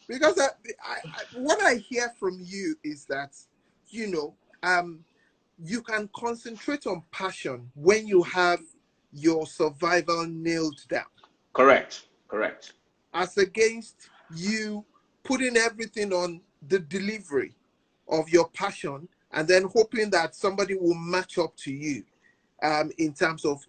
because what I hear from you is that, you know, you can concentrate on passion when you have your survival nailed down, Correct. Correct. as against you putting everything on the delivery of your passion and then hoping that somebody will match up to you in terms of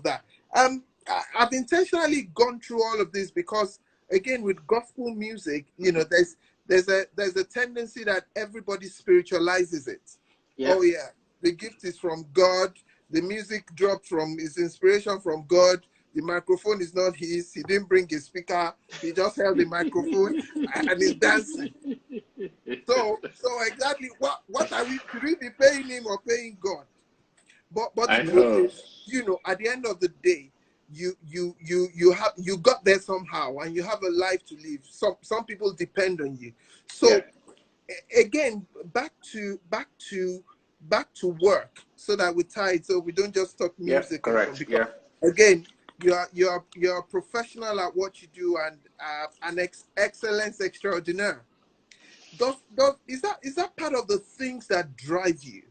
that. I've intentionally gone through all of this because, again, with gospel music, you know, there's a tendency that everybody spiritualizes it. Yeah. Oh yeah, the gift is from God. The music dropped from is inspiration from God. The microphone is not his. He didn't bring a speaker. He just held the microphone and is dancing. So exactly what are we? Should we be paying him or paying God? But the I truth know. is, you know, at the end of the day, you got there somehow, and you have a life to live. Some people depend on you. Yeah. So again, back to work, so that we tie it, so we don't just talk Yeah. music alone. Correct. Because Yeah. again, you're a professional at what you do, and an excellence extraordinaire. Is that part of the things that drive you?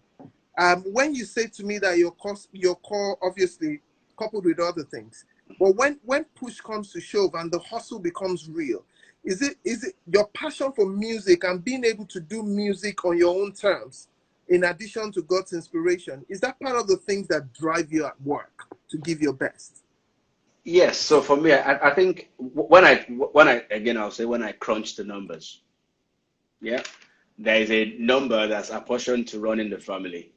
When you say to me that your core obviously coupled with other things, but when push comes to shove and the hustle becomes real, is it your passion for music and being able to do music on your own terms, in addition to God's inspiration, is that part of the things that drive you at work to give your best? Yes. So for me, I think when I again I'll say when I crunch the numbers, yeah, there is a number that's apportioned to running the family.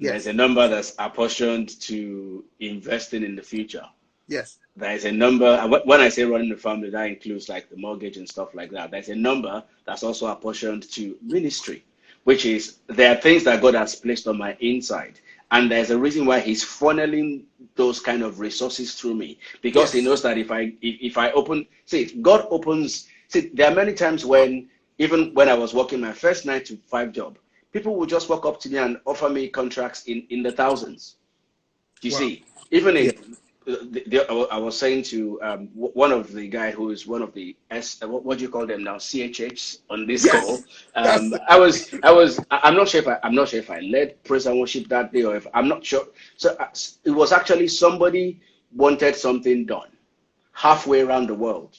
There's a Yes, number that's apportioned to investing in the future. yes, There's a number, and when I say running the family, that includes like the mortgage and stuff like that. There's a number that's also apportioned to ministry, which is there are things that God has placed on my inside. And there's a reason why He's funneling those kind of resources through me, because He yes. knows that if I open, see, God opens. See, there are many times when even when I was working my first 9 to 5 job, people would just walk up to me and offer me contracts in the thousands. You Wow. see, even Yeah. in I was saying to one of the guy who is one of the what do you call them now, CHHs on this call. Yes. That's I'm not sure if I led praise and worship that day, or if I'm not sure. So it was actually somebody wanted something done halfway around the world,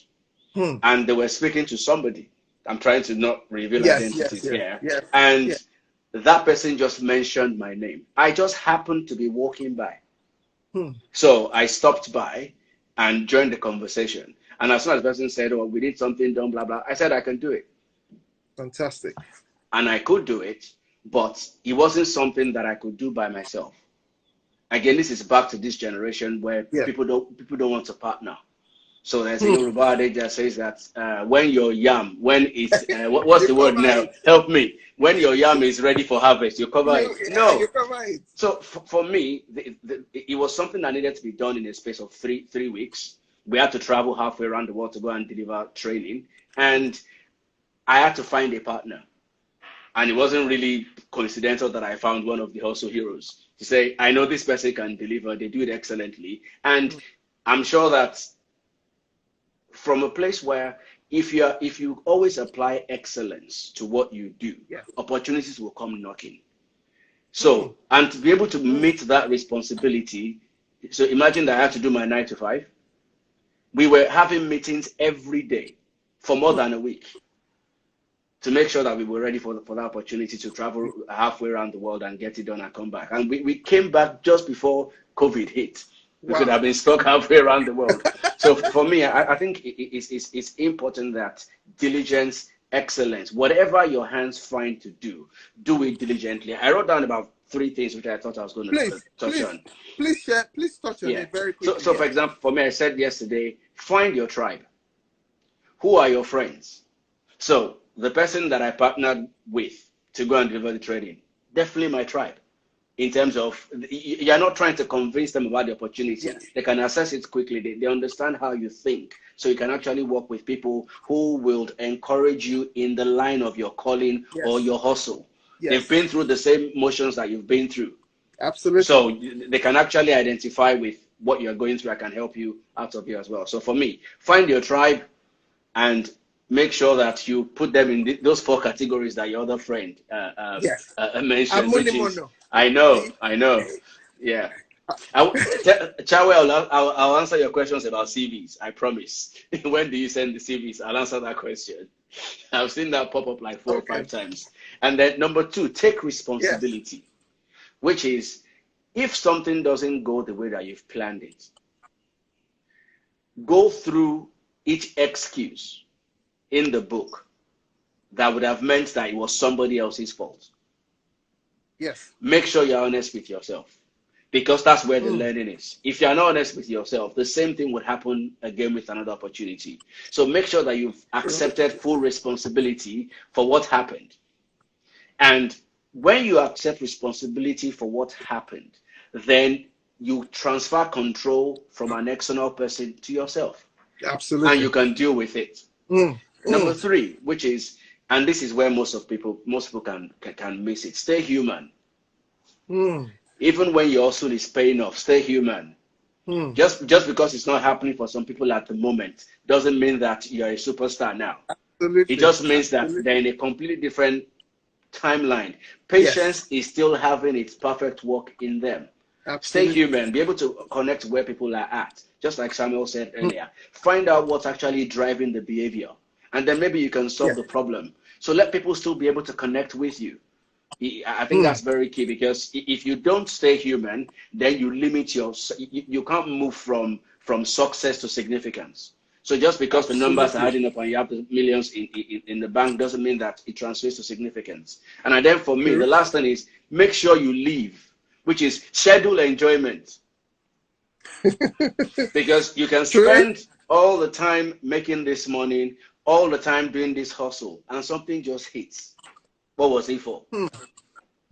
hmm. and they were speaking to somebody. I'm trying to not reveal Yes, yes, identities yes, here, yes, and yes. that person just mentioned my name. I just happened to be walking by. Hmm. So I stopped by and joined the conversation. And as soon as the person said, "Oh, we need something done, blah, blah," I said, "I can do it." Fantastic. And I could do it, but it wasn't something that I could do by myself. Again, this is back to this generation where Yeah. people don't want to partner. So there's a Hmm. Yoruba adage that says that when your yam, when it's what's You the word cover now? it. Help me. When your yam is ready for harvest, you cover You it. yeah, you No. cover it. So for me, it was something that needed to be done in a space of three weeks. We had to travel halfway around the world to go and deliver training, and I had to find a partner. And it wasn't really coincidental that I found one of the hustle heroes to say, "I know this person can deliver. They do it excellently," and I'm sure that from a place where if you always apply excellence to what you do, Yes. opportunities will come knocking. Hmm. So, and to be able to Hmm. meet that responsibility, so imagine that I had to do my 9 to 5. We were having meetings every day for more than a week to make sure that we were ready for that opportunity to travel halfway around the world and get it done and come back. And we came back just before COVID hit. We could have Wow. been stuck halfway around the world. So for me, I think it's important that diligence, excellence, whatever your hands find to do it diligently. I wrote down about 3 things which I thought I was going to Please, touch please, on. please share. Please touch on Yeah. it very So quickly. for Yeah. example, for me, I said yesterday, find your tribe. Who are your friends? So the person that I partnered with to go and deliver the training, definitely my tribe. In terms of you're not trying to convince them about the opportunity. Yes. They can assess it quickly. They understand how you think. So you can actually work with people who will encourage you in the line of your calling or Yes. your hustle. They've Yes. been through the same motions that you've been through. Absolutely. So they can actually identify with what you're going through. I can help you out of here as well. So for me, find your tribe and make sure that you put them in those four categories that your other friend Yes. mentioned, I'm which money is, mono. I know, See? yeah. Chawe, I'll answer your questions about CVs. I promise. When do you send the CVs? I'll answer that question. I've seen that pop up like 4 or 5 Okay. times. And then number 2, take Yes. responsibility, which is if something doesn't go the way that you've planned it, go through each excuse in the book that would have meant that it was somebody else's fault. Yes. Make sure you're honest with yourself, because that's where the Mm. learning is. If you're not honest with yourself, the same thing would happen again with another opportunity. So make sure that you've True. accepted full responsibility for what happened. And when you accept responsibility for what happened, then you transfer control from an external person to yourself, and Absolutely. you can deal with it. Mm. Number Mm. 3, which is, and this is where most people can miss it, stay human. Mm. Even when your hustle is paying off, stay human. Mm. Just because it's not happening for some people at the moment doesn't mean that you're a superstar now. It Absolutely. just means that they're in a completely different timeline. Yes. Patience is still having its perfect work in them. Stay Absolutely. human, be able to connect where people are at. Just like Samuel said earlier, find out what's actually driving the behavior, and then maybe you can solve Yes. the problem. So let people still be able to connect with you. I think Mm. that's very key, because if you don't stay human, then you limit you can't move from success to significance. So just because the numbers are Absolutely. adding up and you have the millions in the bank doesn't mean that it translates to significance. And then for me, True. the last thing is make sure you live, which is schedule enjoyment, because you can True. spend all the time making this money, all the time doing this hustle, and something just hits. What was it for? Mm.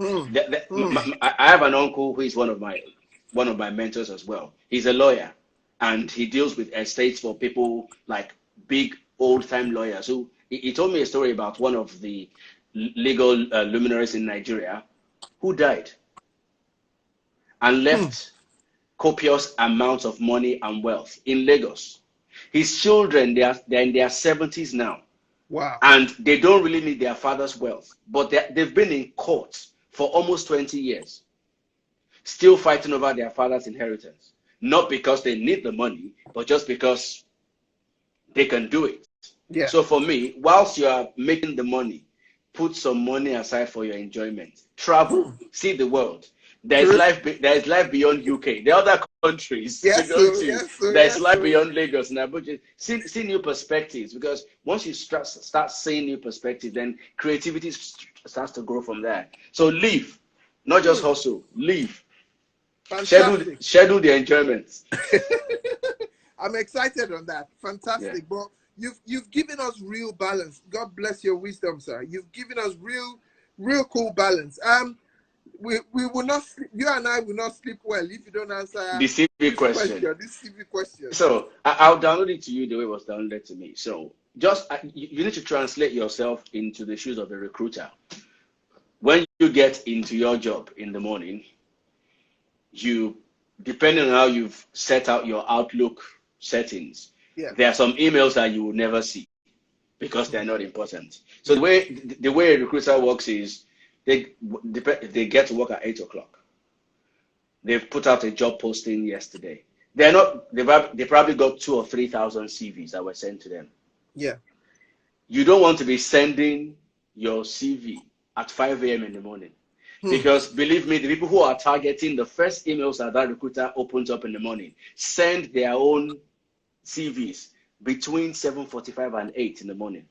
Mm. Mm. I have an uncle who is one of my mentors as well. He's a lawyer, and he deals with estates for people like big old time lawyers. Who he told me a story about one of the legal luminaries in Nigeria who died and Mm. left copious amounts of money and wealth in Lagos. His children, they're in their 70s now, Wow. and they don't really need their father's wealth, but they've been in court for almost 20 years, still fighting over their father's inheritance. Not because they need the money, but just because they can do it. Yeah. So for me, whilst you are making the money, put some money aside for your enjoyment. Travel, Mm. see the world. There True. is life beyond UK. There are other countries to Yes, go so to. yes, so There's yes, life so beyond Lagos and Abuja. See new perspectives, because once you start seeing new perspectives, then creativity starts to grow from there. So live, not just mm. hustle. Live. Schedule Fantastic. schedule the enjoyment. I'm excited on that. Yeah. Fantastic. But you've given us real balance. God bless your wisdom, sir. You've given us real cool balance. We will not sleep, you and I will not sleep well if you don't answer The CV question. this CV question. So I'll download it to you the way it was downloaded to me. So just you need to translate yourself into the shoes of a recruiter. When you get into your job in the morning, depending on how you've set out your Outlook settings, Yeah. there are some emails that you will never see because they're not important. So the way a recruiter works is they get to work at 8 o'clock. They've put out a job posting yesterday. They probably got 2 or 3,000 CVs that were sent to them. Yeah. You don't want to be sending your CV at 5 a.m. in the morning. Because believe me, the people who are targeting the first emails that recruiter opens up in the morning send their own CVs between 7:45 and 8 in the morning.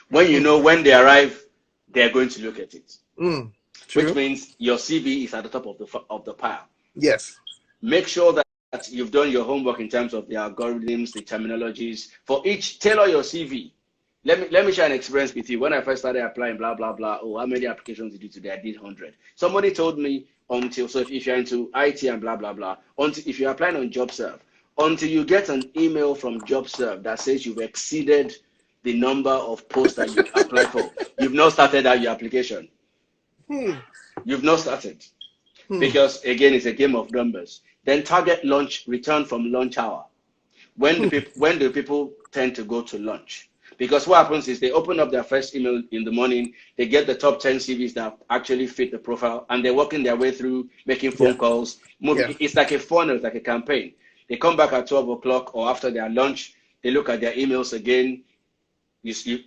When you know when they arrive, they're going to look at it. Which True. means your CV is at the top of the pile. Yes. Make sure that you've done your homework in terms of the algorithms, the terminologies. For each, tailor your CV. Let me share an experience with you. When I first started applying, blah, blah, blah. Oh, how many applications did you do today? I did 100. Somebody told me so if you're into IT and blah, blah, blah, if you're applying on JobServe, until you get an email from JobServe that says you've exceeded the number of posts that you've applied for, you've not started out your application. You've not started. Because, again, it's a game of numbers. Then target lunch, return from lunch hour. When do people tend to go to lunch? Because what happens is they open up their first email in the morning, they get the top 10 CVs that actually fit the profile, and they're working their way through, making phone calls, moving. Yeah. It's like a funnel, it's like a campaign. They come back at 12 o'clock or after their lunch, they look at their emails again.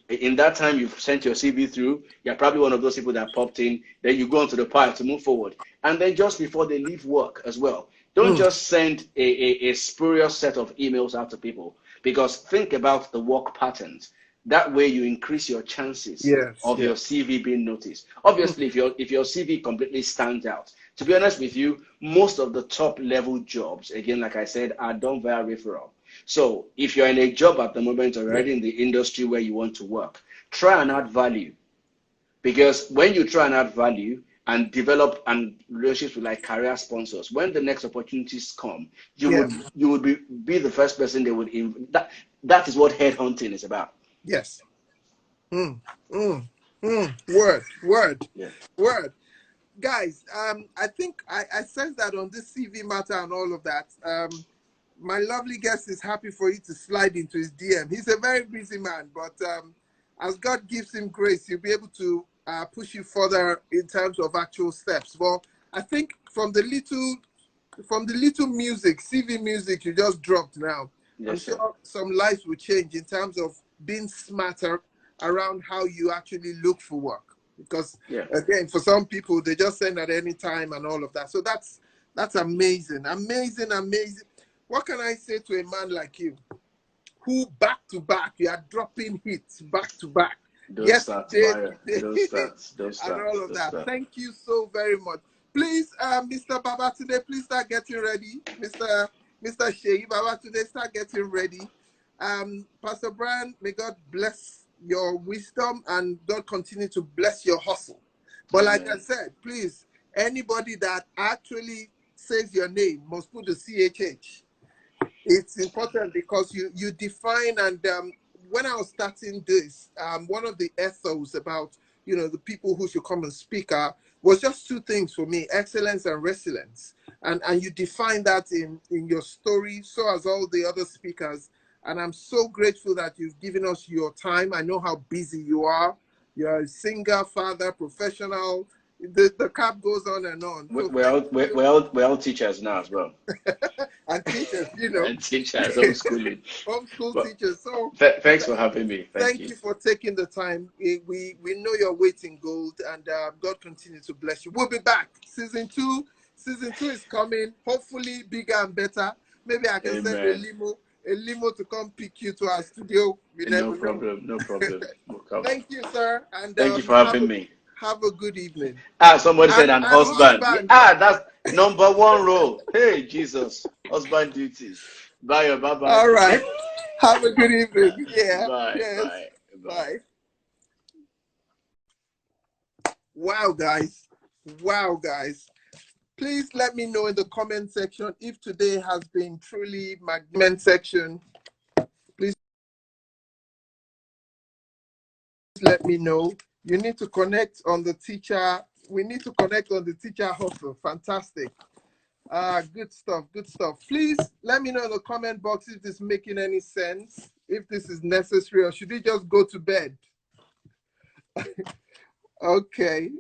In that time, you've sent your CV through. You're probably one of those people that popped in. Then you go onto the pile to move forward. And then just before they leave work as well, don't just send a spurious set of emails out to people, because think about the work patterns. That way you increase your chances Yes. of your CV being noticed. Obviously, if your CV completely stands out, to be honest with you, most of the top level jobs, again, like I said, are done via referral. So if you're in a job at the moment or already in the industry where you want to work, try and add value. Because when you try and add value and develop and relationships with like career sponsors, when the next opportunities come, you would be the first person they would that is what headhunting is about. Yes. Word. Yeah. Word. Guys, I think I sense that on this CV matter and all of that. My lovely guest is happy for you to slide into his DM. He's a very busy man, but as God gives him grace, he'll be able to push you further in terms of actual steps. Well, I think from the little music, CV music you just dropped now, Yes, I'm sure some lives will change in terms of being smarter around how you actually look for work. Because again, for some people, they just send at any time and all of that. So that's amazing. What can I say to a man like you, who back to back, you are dropping hits back to back? Those stats, and all of that. Thank you so very much. Please, Mr. Babatunde, please start getting ready. Mr. Sheyi Babatunde, start getting ready. Pastor Brian, may God bless your wisdom and God continue to bless your hustle. But like I said, please, anybody that actually says your name must put the CHH. It's important because you define, and when I was starting this, one of the ethos about the people who should come and speak was just two things for me: excellence and resilience. And you define that in your story, so as all the other speakers. And I'm so grateful that you've given us your time. I know how busy you are. You're a singer, father, professional. The cap goes on and on. So we're all teachers now as well. And teachers, And teachers, homeschooling. Homeschool teachers. So thanks for having me. Thank you for taking the time. We know your weight in gold, and God continue to bless you. We'll be back. Season two is coming. Hopefully bigger and better. Maybe I can send a limo to come pick you to our studio. No problem. We'll Thank you, sir. And thank you for having me. Have a good evening. Somebody said an husband. That's number one role. Hey, Jesus. Husband duties. Bye. All right. Have a good evening. Yeah. Bye. Yes. Bye. Wow, guys. Please let me know in the comment section if today has been truly magnificent section. Please let me know. You need to connect on the teacher. We need to connect on the teacher hustle. Fantastic. Good stuff. Please let me know in the comment box if this is making any sense, if this is necessary, or should we just go to bed? Okay.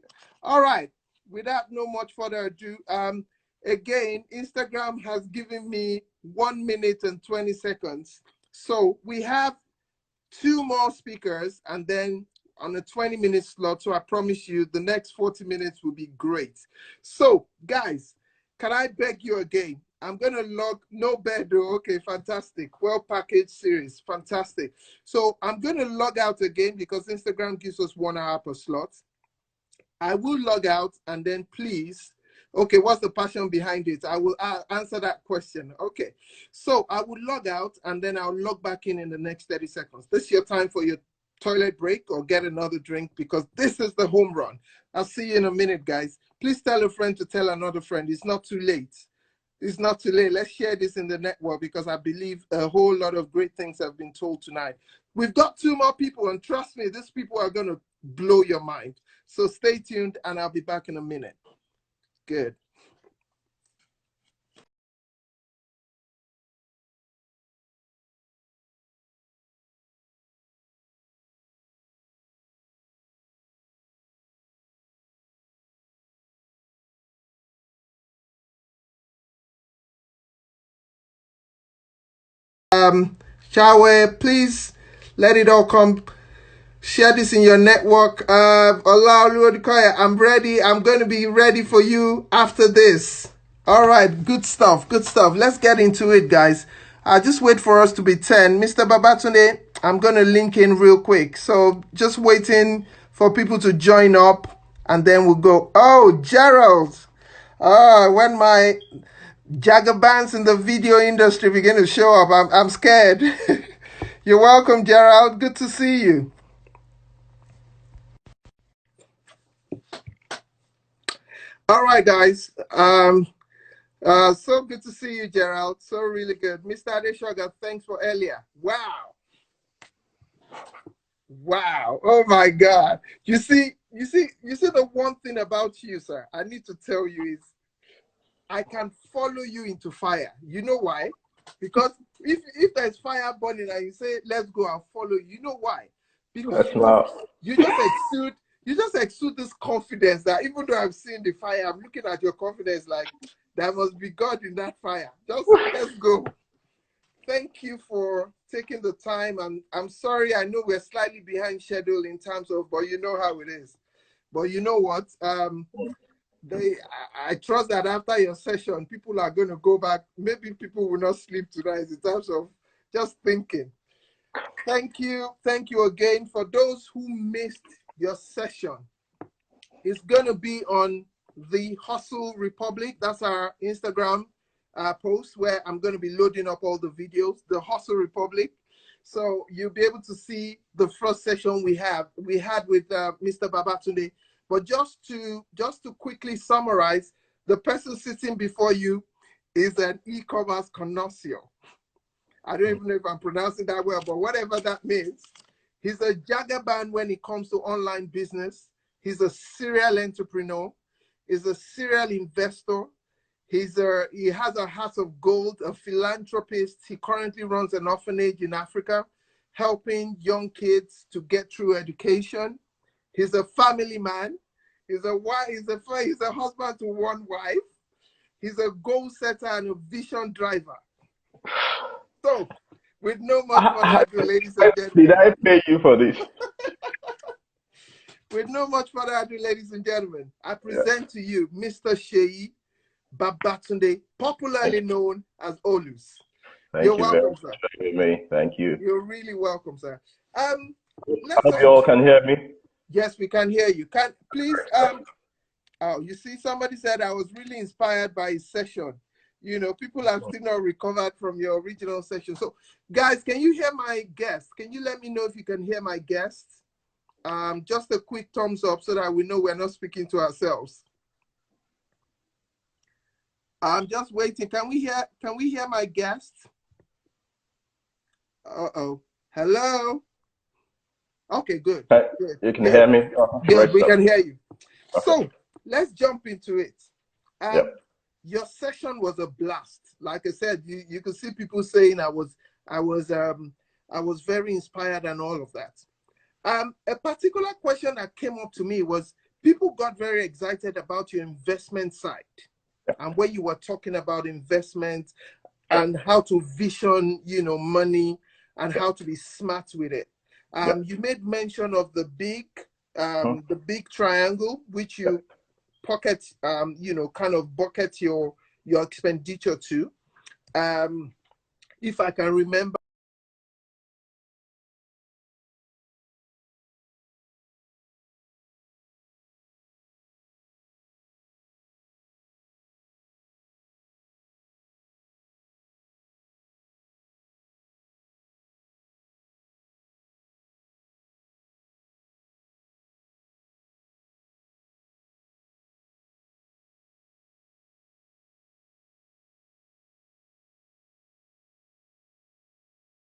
All right. Without no much further ado, again, Instagram has given me 1 minute and 20 seconds. So we have 2 more speakers and then on a 20-minute slot. So I promise you the next 40 minutes will be great. So guys, can I beg you again? I'm going to log no bed though. Okay, fantastic. Well packaged series. Fantastic. So I'm going to log out again because Instagram gives us 1 hour per slot. I will log out and then please, okay, what's the passion behind it? I will answer that question. Okay, so I will log out and then I'll log back in the next 30 seconds. This is your time for your toilet break or get another drink because this is the home run. I'll see you in a minute, guys. Please tell a friend to tell another friend. It's not too late. It's not too late. Let's share this in the network because I believe a whole lot of great things have been told tonight. We've got 2 more people and trust me, these people are going to blow your mind. So stay tuned and I'll be back in a minute. Good. Shawe, please let it all come. Share this in your network. Olaoluwadikoya, I'm ready. I'm going to be ready for you after this. All right, good stuff, good stuff. Let's get into it, guys. Just wait for us to be 10. Mr. Babatunde, I'm going to link in real quick. So just waiting for people to join up, and then we'll go. Oh, Gerald. When my Jagabans in the video industry begin to show up, I'm scared. You're welcome, Gerald. Good to see you. All right, guys. So good to see you, Gerald. So really good. Mr. Adeshoga, thanks for earlier. Wow. Wow. Oh my God. You see the one thing about you, sir, I need to tell you is I can follow you into fire. You know why? Because if there's fire burning and you say, let's go and follow you know why? Because you just exude this confidence that even though I'm seeing the fire, I'm looking at your confidence like there must be God in that fire. Just let's go. Thank you for taking the time. And I'm sorry, I know we're slightly behind schedule in terms of, but you know how it is. But you know what? I trust that after your session, people are going to go back. Maybe people will not sleep tonight in terms of just thinking. Thank you again. For those who missed your session, it's going to be on the Hustle Republic. That's our Instagram post where I'm going to be loading up all the videos, the Hustle Republic. So you'll be able to see the first session we had with Mr. Babatunde. But just to quickly summarize, the person sitting before you is an e-commerce connoisseur. I don't even know if I'm pronouncing that well, but whatever that means. He's a jagaban when it comes to online business. He's a serial entrepreneur. He's a serial investor. He has a heart of gold, a philanthropist. He currently runs an orphanage in Africa, helping young kids to get through education. He's a family man. He's a husband to one wife. He's a goal setter and a vision driver. So, with no much further ado, ladies and gentlemen. Did I pay you for this? With no much further ado, ladies and gentlemen, I present to you Mr. Seyi Babatunde, popularly known as Olus. You're welcome, sir. Me. Thank you. You're really welcome, sir. I hope you all can hear me. Yes, we can hear you. Please, oh, you see, somebody said I was really inspired by his session. You know, people have still not recovered from your original session. So, guys, can you hear my guest? Can you let me know if you can hear my guest? Just a quick thumbs up so that we know we're not speaking to ourselves. I'm just waiting. Can we hear my guest? Uh-oh. Hello? Okay, good. Good. You can hear me? Good, we can hear you. Okay. So let's jump into it. Your session was a blast. Like I said, you could see people saying I was very inspired and all of that. A particular question that came up to me was people got very excited about your investment side and when you were talking about investment and how to vision, money and how to be smart with it. You made mention of the big triangle, which you pocket, kind of bucket your expenditure to. If I can remember